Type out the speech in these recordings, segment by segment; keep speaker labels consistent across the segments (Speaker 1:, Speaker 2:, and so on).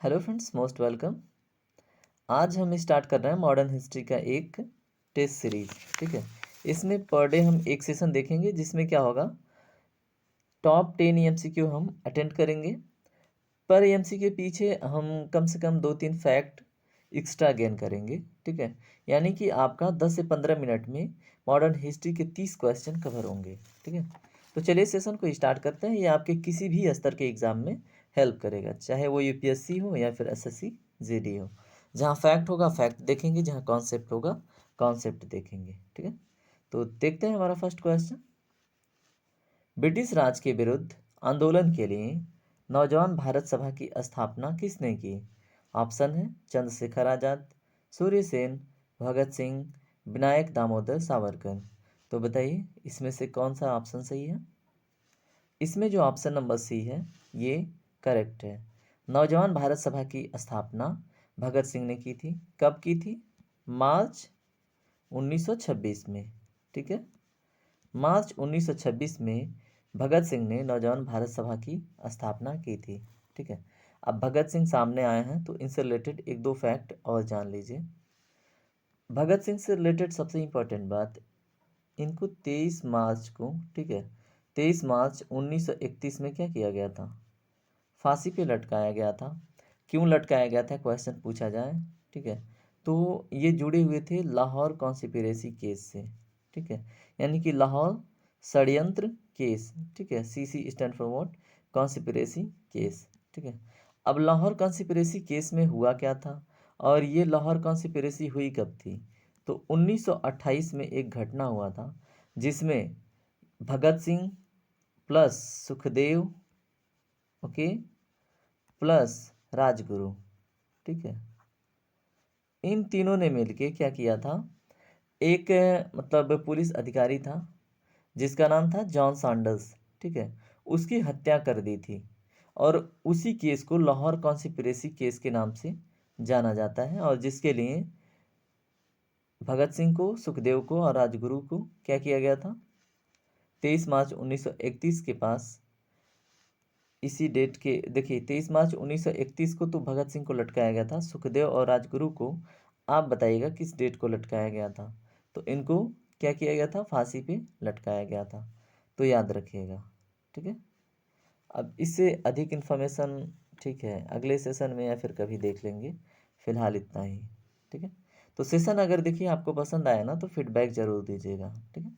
Speaker 1: Hello friends, most welcome. आज हम start कर रहे हैं मॉडर्न हिस्ट्री का एक टेस्ट सीरीज। ठीक है, इसमें पर डे हम एक सेशन देखेंगे जिसमें क्या होगा, टॉप 10 एमसीक्यू हम अटेंड करेंगे। पर एमसीक्यू के पीछे हम कम से कम 2-3 फैक्ट एक्स्ट्रा गेन करेंगे। ठीक है, यानी कि आपका 10 से 15 मिनट में मॉडर्न हिस्ट्री के 30 क्वेश्चन कवर होंगे। ठीक है, तो चलिए सेशन को स्टार्ट करते हैं। ये आपके किसी भी स्तर के एग्जाम में हेल्प करेगा, चाहे वो यूपीएससी हो या फिर एसएससी जीडी हो। जहाँ फैक्ट होगा फैक्ट देखेंगे, जहाँ कॉन्सेप्ट होगा कॉन्सेप्ट देखेंगे। ठीक है, तो देखते हैं हमारा फर्स्ट क्वेश्चन। ब्रिटिश राज के विरुद्ध आंदोलन के लिए नौजवान भारत सभा की स्थापना किसने की? ऑप्शन है चंद्रशेखर आजाद, सूर्य सेन, भगत सिंह, विनायक दामोदर सावरकर। तो बताइए इसमें से कौन सा ऑप्शन सही है? इसमें जो ऑप्शन नंबर सी है ये करेक्ट है। नौजवान भारत सभा की स्थापना भगत सिंह ने की थी। कब की थी? मार्च 1926 में। ठीक है, मार्च 1926 में भगत सिंह ने नौजवान भारत सभा की स्थापना की थी। ठीक है, अब भगत सिंह सामने आए हैं तो इनसे रिलेटेड एक दो फैक्ट और जान लीजिए। भगत सिंह से रिलेटेड सबसे इम्पोर्टेंट बात, इनको 23 मार्च को, ठीक है, 23 मार्च 1931 में क्या किया गया था? फांसी पे लटकाया गया था। क्यों लटकाया गया था क्वेश्चन पूछा जाए। ठीक है, तो ये जुड़े हुए थे लाहौर कॉन्स्पिरेसी केस से। ठीक है, यानी कि लाहौर षड्यंत्र केस। ठीक है, CC stand for what? Conspiracy case. ठीक है, अब लाहौर कॉन्स्पिरेसी केस में हुआ क्या था और ये लाहौर कॉन्स्पिरेसी हुई कब थी? तो 1928 में एक घटना हुआ था जिसमें Bhagat Singh plus Sukhdev, okay, plus Rajguru, ठीक है, इन तीनों ने मिलके क्या किया था, एक मतलब पुलिस अधिकारी था जिसका नाम था जॉन सैंडर्स। ठीक है, उसकी हत्या कर दी थी और उसी केस को लाहौर कॉन्स्पिरेसी केस के नाम से जाना जाता है, और जिसके लिए भगत सिंह को, सुखदेव को और राजगुरु को क्या किया गया था? 23 मार्च 1931 के पास, इसी डेट के देखिए 23 मार्च 1931 को तो भगत सिंह को लटकाया गया था। सुखदेव और राजगुरु को आप बताइएगा किस डेट को लटकाया गया था? तो इनको क्या किया गया था? फांसी पे लटकाया गया था। तो याद रखिएगा। ठीक है, अब इससे अधिक इन्फॉर्मेशन, ठीक है, अगले सेशन में या फिर कभी देख लेंगे। फिलहाल इतना ही। ठीक है, तो सेशन अगर देखिए आपको पसंद आया ना तो फीडबैक जरूर दीजिएगा। ठीक है,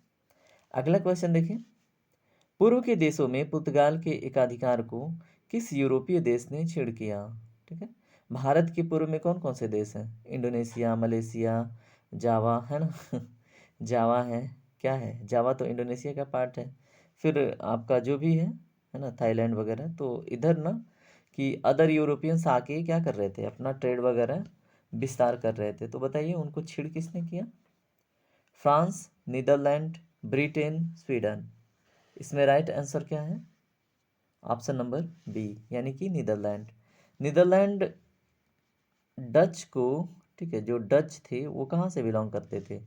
Speaker 1: अगला क्वेश्चन देखिए। पूर्व के देशों में पुर्तगाल के एकाधिकार को किस यूरोपीय देश ने छेड़ किया? ठीक है, भारत के पूर्व में कौन कौन से देश हैं? इंडोनेशिया, मलेशिया, जावा है ना जावा है, क्या है जावा? तो इंडोनेशिया का पार्ट है। फिर आपका जो भी है ना, थाईलैंड वगैरह। तो इधर ना कि अदर यूरोपियंस आके क्या कर रहे थे, अपना ट्रेड वगैरह विस्तार कर रहे थे। तो बताइए उनको छेड़ किसने किया? France, Netherlands, Britain, Sweden. इसमें राइट आंसर क्या है? ऑप्शन नंबर बी, यानी कि नीदरलैंड। नीदरलैंड डच को, ठीक है, जो डच थे वो कहाँ से बिलोंग करते थे?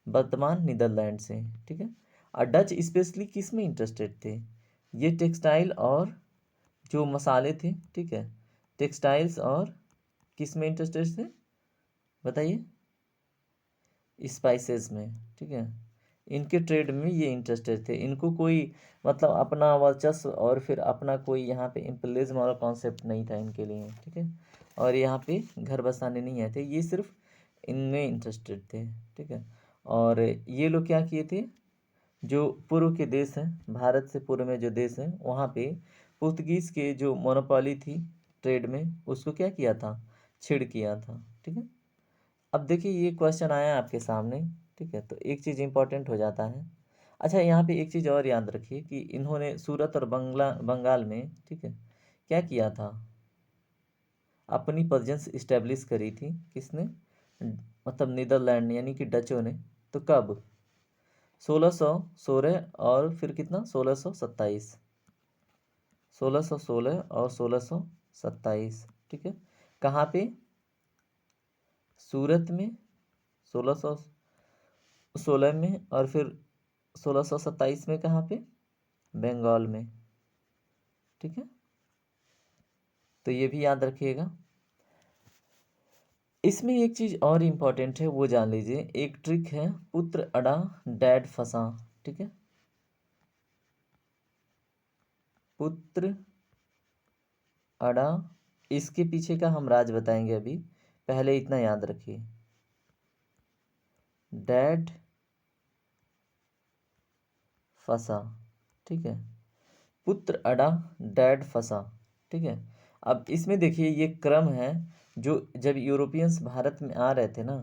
Speaker 1: वर्तमान नीदरलैंड से। ठीक है, और डच स्पेशली किस में इंटरेस्टेड थे? ये टेक्सटाइल और जो मसाले थे, ठीक है, टेक्सटाइल्स और किस में इंटरेस्टेड थे बताइए? स्पाइसेस में। ठीक है, इनके ट्रेड में ये इंटरेस्टेड थे। इनको कोई मतलब अपना वर्चस्व और फिर अपना कोई यहाँ पे इम्पीरियलिज्म वाला कॉन्सेप्ट नहीं था इनके लिए। ठीक है, और यहाँ पे घर बसाने नहीं आए थे, ये सिर्फ इनमें इंटरेस्टेड थे। ठीक है, और ये लोग क्या किए थे, जो पूर्व के देश हैं, भारत से पूर्व में जो देश हैं वहाँ पे पुर्तगीज़ के जो मोनोपोली थी ट्रेड में, उसको क्या किया था? छेड़ किया था। ठीक है, अब देखिए ये क्वेश्चन आया आपके सामने। ठीक है, तो एक चीज़ इंपॉर्टेंट हो जाता है। अच्छा, यहाँ पे एक चीज़ और याद रखिए कि इन्होंने सूरत और बंगाल में, ठीक है, क्या किया था? अपनी प्रेजेंस इस्टेब्लिश करी थी। किसने? मतलब नीदरलैंड ने, यानी कि डचों ने। तो कब? 1616 और फिर कितना, 1627। 1616 और 1627। ठीक है, कहाँ पे? सूरत में 1616 में, और फिर 1627 में कहाँ पे? बंगाल में। ठीक है, तो ये भी याद रखिएगा। इसमें एक चीज़ और इम्पॉर्टेंट है, वो जान लीजिए। एक ट्रिक है, पुत्र अड़ा डैड फंसा, ठीक है। पुत्र अड़ा, इसके पीछे का हम राज बताएंगे अभी, पहले इतना याद रखिए। डैड फंसा, ठीक है। पुत्र अड़ा डैड फंसा, ठीक है। अब इसमें देखिए ये क्रम है, जो जब यूरोपियंस भारत में आ रहे थे ना,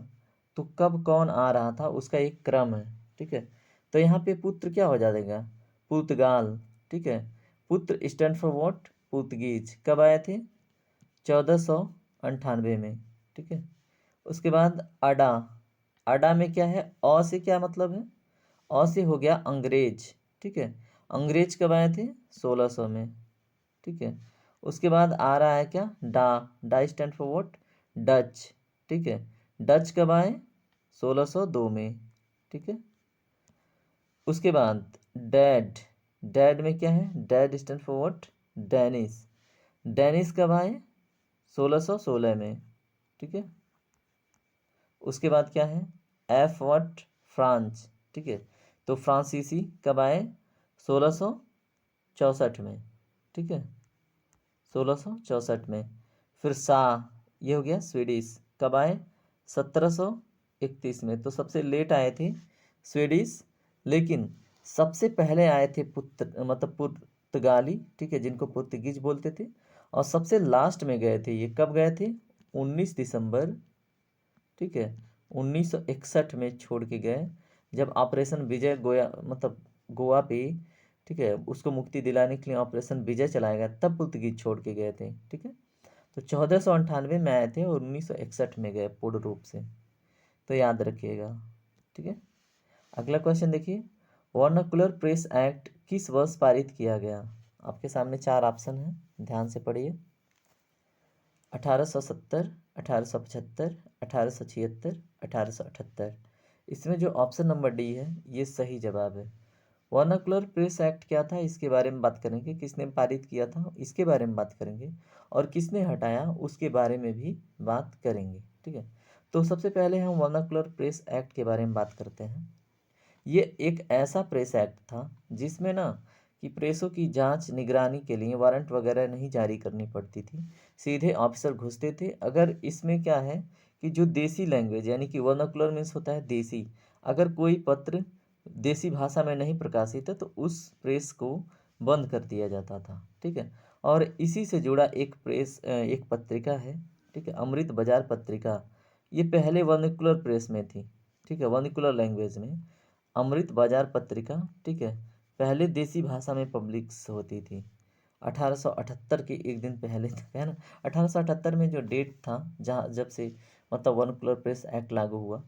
Speaker 1: तो कब कौन आ रहा था उसका एक क्रम है, ठीक है। तो यहाँ पे पुत्र क्या हो जाएगा, पुर्तगाल, ठीक है। पुत्र स्टैंड फॉर व्हाट, पुर्तगीज। कब आए थे, 1498 में, ठीक है। उसके बाद अडा, अडा में क्या है, अ से क्या मतलब है, अ से हो गया अंग्रेज, ठीक है। अंग्रेज कब आए थे, 1600 में, ठीक है। उसके बाद आ रहा है क्या, डा, डा स्टैंड फॉर व्हाट, डच, ठीक है। डच कब आए, 1602 में, ठीक है। उसके बाद डैड, डैड में क्या है, dad stand for what, Danish, Danish कब आए, 1616 में, ठीक है। उसके बाद क्या है, एफ व्हाट, फ्रांस, ठीक है। तो फ्रांसीसी कब आए, 1664 में, ठीक है। 1664 में। फिर सा, ये हो गया स्वीडिश, कब आए, 1731 में। तो सबसे लेट आए थे स्वीडिश, लेकिन सबसे पहले आए थे मतलब पुर्तगाली, ठीक है, जिनको पुर्तगीज बोलते थे। और सबसे लास्ट में गए थे, ये कब गए थे, 19 दिसंबर, ठीक है, 1961 में छोड़ के गए, जब ऑपरेशन विजय गोया मतलब गोवा पे, ठीक है, उसको मुक्ति दिलाने के लिए ऑपरेशन विजय चलाया गया, तब पुर्तगीज छोड़ के गए थे, ठीक है। तो 1498 में आए थे और 1961 में गए पूर्ण रूप से, तो याद रखिएगा, ठीक है। अगला क्वेश्चन देखिए, वर्नाकुलर प्रेस एक्ट किस वर्ष पारित किया गया। आपके सामने चार ऑप्शन है, ध्यान से पढ़िए। 1870, 1875, 1876, 1878। इसमें जो ऑप्शन नंबर डी है ये सही जवाब है। वर्नाकुलर प्रेस एक्ट क्या था, इसके बारे में बात करेंगे, किसने पारित किया था इसके बारे में बात करेंगे, और किसने हटाया उसके बारे में भी बात करेंगे, ठीक है। तो सबसे पहले हम वर्नाकुलर प्रेस एक्ट के बारे में बात करते हैं। ये एक ऐसा प्रेस एक्ट था जिसमें ना कि प्रेसों की जांच निगरानी के लिए वारंट वगैरह नहीं जारी करनी पड़ती थी, सीधे ऑफिसर घुसते थे। अगर इसमें क्या है कि जो देसी लैंग्वेज, यानी कि वर्नाकुलर मीन्स होता है देसी, अगर कोई पत्र देसी भाषा में नहीं प्रकाशित है तो उस प्रेस को बंद कर दिया जाता था, ठीक है। और इसी से जुड़ा एक पत्रिका है, ठीक है, अमृत बाजार पत्रिका। ये पहले वर्नाकुलर प्रेस में थी, ठीक है, वर्नाकुलर लैंग्वेज में अमृत बाजार पत्रिका, ठीक है, पहले देसी भाषा में पब्लिश होती थी। 1878 के एक दिन पहले तक है ना, 1878 में जो डेट था, जहाँ जब से मतलब वर्नाकुलर प्रेस एक्ट लागू हुआ,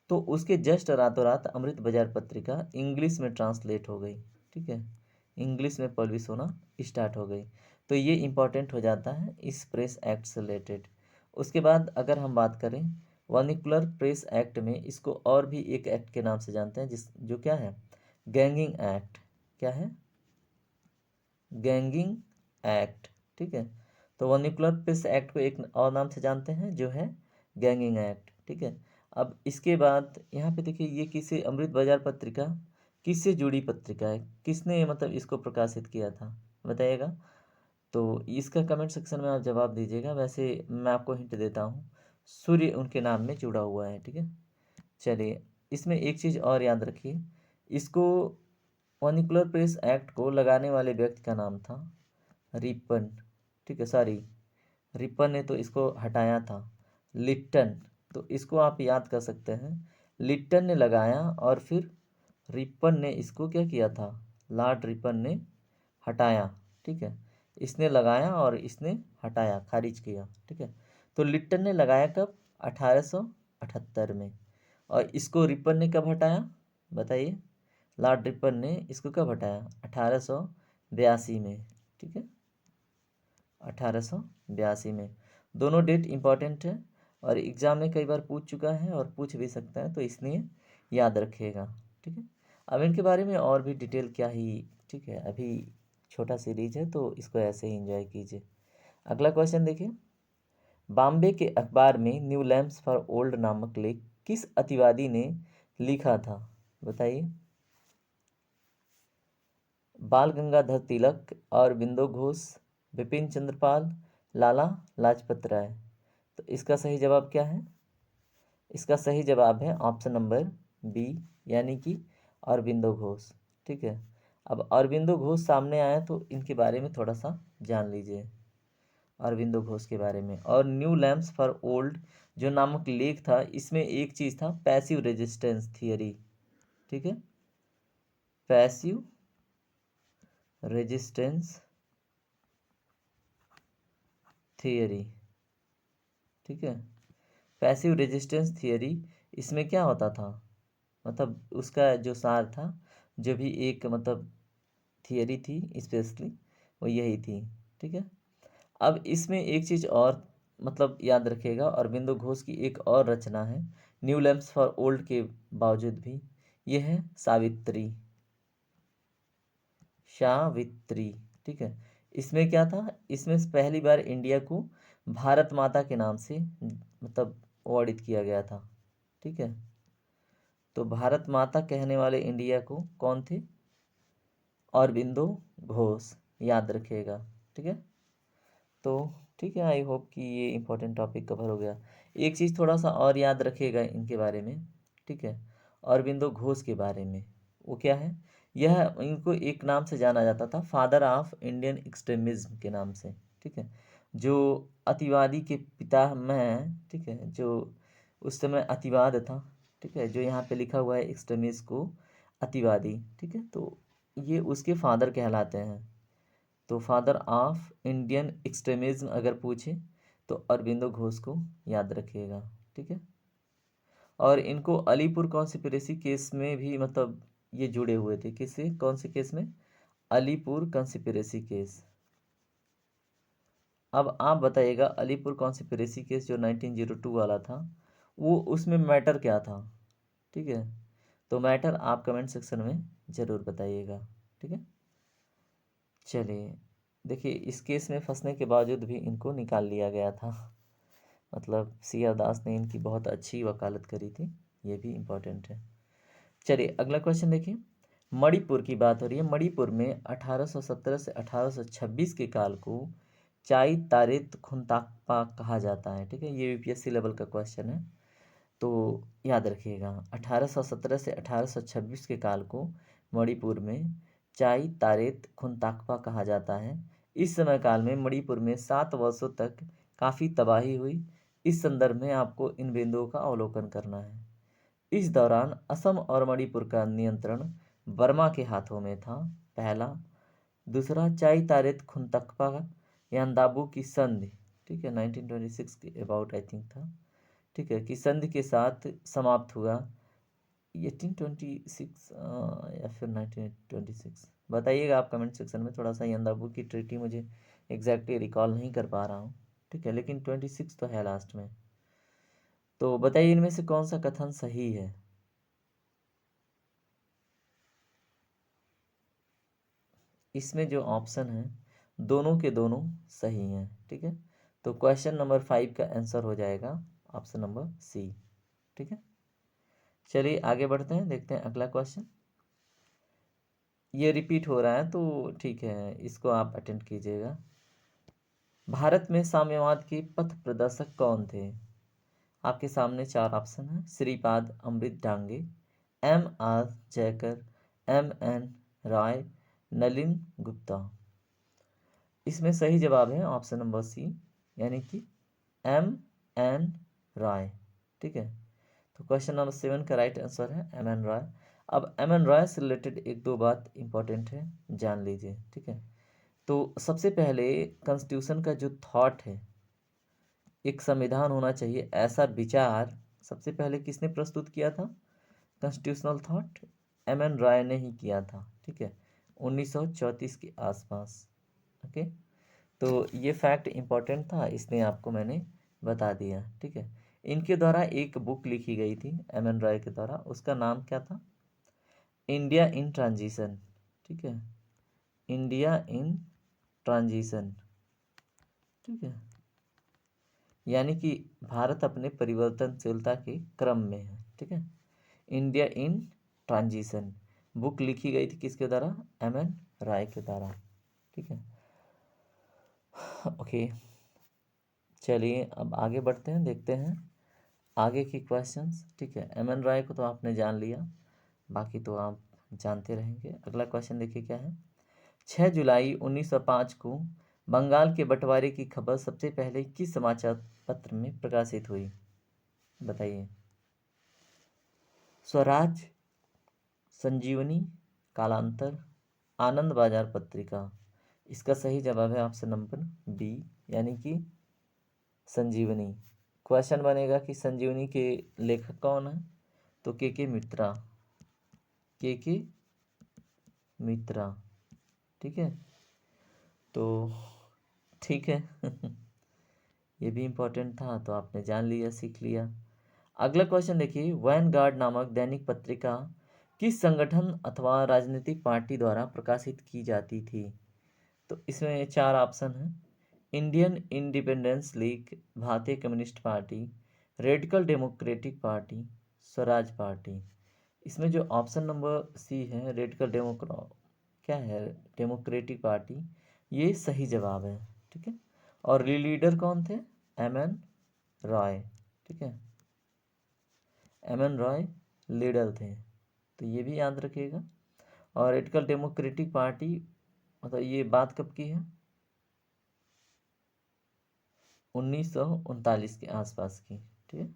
Speaker 1: तो उसके जस्ट रातों रात अमृत बाजार पत्रिका इंग्लिश में ट्रांसलेट हो गई, ठीक है, इंग्लिश में पब्लिश होना स्टार्ट हो गई। तो ये इम्पॉर्टेंट हो जाता है इस प्रेस एक्ट से रिलेटेड। उसके बाद अगर हम बात करें वर्नाकुलर प्रेस एक्ट में, इसको और भी एक एक्ट के नाम से जानते हैं, जिस जो क्या है, गैंगिंग एक्ट। क्या है, गैंगिंग एक्ट, ठीक है। तो वर्नाकुलर प्रेस एक्ट को एक और नाम से जानते हैं जो है गैंगिंग एक्ट, ठीक है। अब इसके बाद यहाँ पे देखिए, ये किसे, अमृत बाजार पत्रिका किससे जुड़ी पत्रिका है, किसने मतलब इसको प्रकाशित किया था, बताइएगा। तो इसका कमेंट सेक्शन में आप जवाब दीजिएगा। वैसे मैं आपको हिंट देता हूँ, सूर्य उनके नाम में जुड़ा हुआ है, ठीक है। चलिए, इसमें एक चीज़ और याद रखिए, इसको वर्नाकुलर प्रेस एक्ट को लगाने वाले व्यक्ति का नाम था रिपन, ठीक है, सॉरी, रिपन ने तो इसको हटाया था, लिप्टन। तो इसको आप याद कर सकते हैं, लिप्टन ने लगाया और फिर रिपन ने इसको क्या किया था, लॉर्ड रिपन ने हटाया, ठीक है। इसने लगाया और इसने हटाया, खारिज किया, ठीक है। तो लिप्टन ने लगाया कब, 1878 में। और इसको रिपन ने कब हटाया, बताइए। लॉर्ड रिपन ने इसको कब हटाया, 1882 में, ठीक है, 1882 में। दोनों डेट इंपॉर्टेंट है और एग्ज़ाम में कई बार पूछ चुका है और पूछ भी सकता है, तो इसलिए याद रखिएगा, ठीक है। अब इनके बारे में और भी डिटेल क्या ही, ठीक है, अभी छोटा सीरीज है तो इसको ऐसे ही एंजॉय कीजिए। अगला क्वेश्चन देखिए, बॉम्बे के अखबार में न्यू लैम्प्स फॉर ओल्ड नामक लेख किस अतिवादी ने लिखा था? बताइए। बाल गंगाधर तिलक, अरबिंदो घोष, बिपिन चंद्रपाल, लाला लाजपत राय। तो इसका सही जवाब क्या है? इसका सही जवाब है ऑप्शन नंबर बी, यानी कि अरबिंदो घोष। ठीक है, अब अरबिंदो घोष सामने आया तो इनके बारे में थोड़ा सा जान लीजिए, अरबिंदो घोष के बारे में। और न्यू लैम्प्स फॉर ओल्ड जो नामक लेख था, इसमें एक चीज़ था, पैसिव रेजिस्टेंस थियरी। ठीक है, पैसिव रेजिस्टेंस थियरी। ठीक है, पैसिव रेजिस्टेंस थियरी, इसमें क्या होता था, मतलब उसका जो सार था, जो भी एक मतलब थियरी थी स्पेशली, वो यही थी। ठीक है, अब इसमें एक चीज़ और मतलब याद रखिएगा, अरबिंदो घोष की एक और रचना है न्यू लैम्प्स फॉर ओल्ड के बावजूद भी, ये है सावित्री। सावित्री। ठीक है, इसमें क्या था, इसमें पहली बार इंडिया को भारत माता के नाम से मतलब वर्णित किया गया था। ठीक है, तो भारत माता कहने वाले इंडिया को कौन थे? अरबिंदो घोष, याद रखिएगा। ठीक है, तो ठीक है, आई होप कि ये इंपॉर्टेंट टॉपिक कवर हो गया। एक चीज़ थोड़ा सा और याद रखिएगा इनके बारे में। ठीक है, अरबिंदो घोष के बारे में, वो क्या है, यह इनको एक नाम से जाना जाता था, फादर ऑफ इंडियन एक्सट्रीमिज्म के नाम से। ठीक है, जो अतिवादी के पितामह हैं। ठीक है, जो उस समय अतिवाद था। ठीक है, जो यहाँ पे लिखा हुआ है एक्सट्रीमिस्ट को अतिवादी। ठीक है, तो ये उसके फादर कहलाते हैं। तो फादर ऑफ इंडियन एक्सट्रीमिज्म अगर पूछे तो अरबिंदो घोष को याद रखिएगा। ठीक है, और इनको अलीपुर कॉन्स्पिरेसी केस में भी मतलब ये जुड़े हुए थे। किससे, कौन से केस में? Alipur conspiracy case. अब आप बताइएगा, अलीपुर कॉन्स्पिरेसी केस जो 1902 वाला था, वो उसमें मैटर क्या था? ठीक है, तो मैटर आप कमेंट सेक्शन में ज़रूर बताइएगा। ठीक है, चलिए, देखिए इस केस में फंसने के बावजूद भी इनको निकाल लिया गया था, मतलब सी आर दास ने इनकी बहुत अच्छी वकालत करी थी, ये भी इम्पोर्टेंट है। चलिए अगला क्वेश्चन देखिए, मणिपुर की बात हो रही है। मणिपुर में 1817 से 1826 के काल को चाई तारेत खुनताकपा कहा जाता है। ठीक है, ये यूपीएससी लेवल का क्वेश्चन है, तो याद रखिएगा 1817 से 1826 के काल को मणिपुर में चाई तारेत खुनताकपा कहा जाता है। इस समय काल में मणिपुर में 7 वर्षों तक काफ़ी तबाही हुई। इस संदर्भ में आपको इन बिंदुओं का अवलोकन करना है। इस दौरान असम और मणिपुर का नियंत्रण बर्मा के हाथों में था, पहला। दूसरा, चाई तारेत खुनतकपा यांदाबू की संधि, ठीक है, 1926 के अबाउट आई थिंक था। ठीक है, कि संधि के साथ समाप्त हुआ 1826 या फिर 1926, बताइएगा आप कमेंट सेक्शन में। थोड़ा सा यांदाबू की ट्रीटी मुझे एग्जैक्टली रिकॉल नहीं कर पा रहा हूँ। ठीक है, लेकिन 26 तो है लास्ट में। तो बताइए इनमें से कौन सा कथन सही है? इसमें जो ऑप्शन है दोनों के दोनों सही हैं। ठीक है, तो क्वेश्चन नंबर 5 का आंसर हो जाएगा ऑप्शन नंबर सी। ठीक है, चलिए आगे बढ़ते हैं, देखते हैं अगला क्वेश्चन। ये रिपीट हो रहा है तो ठीक है, इसको आप अटेंड कीजिएगा। भारत में साम्यवाद के पथ प्रदर्शक कौन थे? आपके सामने 4 ऑप्शन है, श्रीपाद अमृत डांगे, एम आर जयकर, एम एन राय, नलिन गुप्ता। इसमें सही जवाब है ऑप्शन नंबर सी, यानी कि एम एन राय। ठीक है, तो क्वेश्चन नंबर 7 का राइट आंसर है एम एन राय। अब एम एन राय से रिलेटेड एक दो बात इंपॉर्टेंट है, जान लीजिए। ठीक है, तो सबसे पहले कॉन्स्टिट्यूशन का जो थॉट है, एक संविधान होना चाहिए, ऐसा विचार सबसे पहले किसने प्रस्तुत किया था? कॉन्स्टिट्यूशनल थॉट एम एन राय ने ही किया था। ठीक है, 1934 के आसपास। ओके, तो ये फैक्ट इम्पॉर्टेंट था, इसलिए आपको मैंने बता दिया। ठीक है, इनके द्वारा एक बुक लिखी गई थी एम एन रॉय के द्वारा, उसका नाम क्या था? India in transition. ठीक है, इंडिया इन ट्रांजिशन। ठीक है, यानी कि भारत अपने परिवर्तनशीलता के क्रम में है, ठीक है। इंडिया इन ट्रांजिशन बुक लिखी गई थी किसके द्वारा? एम.एन. राय के द्वारा, ठीक है। ओके, चलिए अब आगे बढ़ते हैं, देखते हैं आगे की क्वेश्चंस, ठीक है। एम.एन. राय को तो आपने जान लिया, बाकी तो आप जानते रहेंगे। अगला क्वेश्चन देखिए क्या है। 6 जुलाई 1905 को बंगाल के बंटवारे की खबर सबसे पहले किस समाचार पत्र में प्रकाशित हुई? बताइए। स्वराज, संजीवनी, कालांतर, आनंद बाजार पत्रिका। इसका सही जवाब है ऑप्शन नंबर बी, यानी कि संजीवनी। क्वेश्चन बनेगा कि संजीवनी के लेखक कौन है? तो के मित्रा, के मित्रा, ठीक है। तो ठीक है ये भी इम्पोर्टेंट था, तो आपने जान लिया, सीख लिया। अगला क्वेश्चन देखिए। वैनगार्ड नामक दैनिक पत्रिका किस संगठन अथवा राजनीतिक पार्टी द्वारा प्रकाशित की जाती थी? तो इसमें 4 ऑप्शन हैं। इंडियन इंडिपेंडेंस लीग, भारतीय communist party, radical democratic party, Swaraj party. इसमें जो ऑप्शन नंबर सी है, रेडिकल क्या है, डेमोक्रेटिक पार्टी, ये सही जवाब है, ठीक है। और लीडर कौन थे? एम.एन. रॉय, ठीक है। एम.एन. रॉय लीडर थे, तो ये भी याद रखिएगा। और रेडिकल डेमोक्रेटिक पार्टी, मतलब ये बात कब की है? 1939 के आसपास की, ठीक है।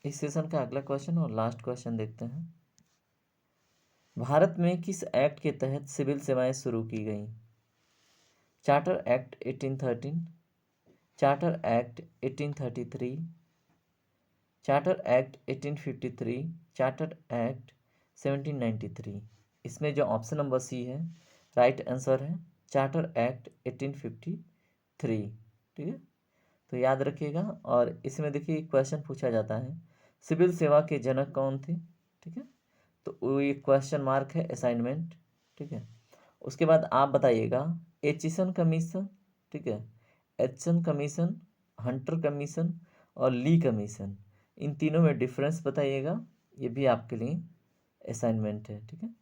Speaker 1: इस सेशन का अगला क्वेश्चन और लास्ट क्वेश्चन देखते हैं। भारत में किस एक्ट के तहत सिविल सेवाएं शुरू की गई? Charter act 1813, charter act 1833, charter act 1853, charter act 1793। इसमें जो ऑप्शन नंबर सी है, राइट आंसर है चार्टर एक्ट 1853, ठीक है। तो याद रखिएगा। और इसमें देखिए क्वेश्चन पूछा जाता है, सिविल सेवा के जनक कौन थे, ठीक है। तो वो ये क्वेश्चन मार्क है, असाइनमेंट, ठीक है। उसके बाद आप बताइएगा एचिसन कमीशन, ठीक है, एचिसन कमीशन, हंटर कमीशन और ली कमीशन, इन तीनों में डिफरेंस बताइएगा। ये भी आपके लिए असाइनमेंट है, ठीक है।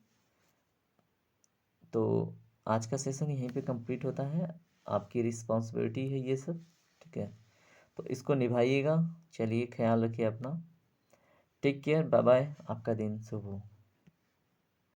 Speaker 1: तो आज का सेशन यहीं पे कंप्लीट होता है, आपकी रिस्पॉन्सिबिलिटी है ये सब, ठीक है। तो इसको निभाइएगा। चलिए, ख्याल रखिए अपना। टेक केयर, बाय बाय, आपका दिन शुभ हो।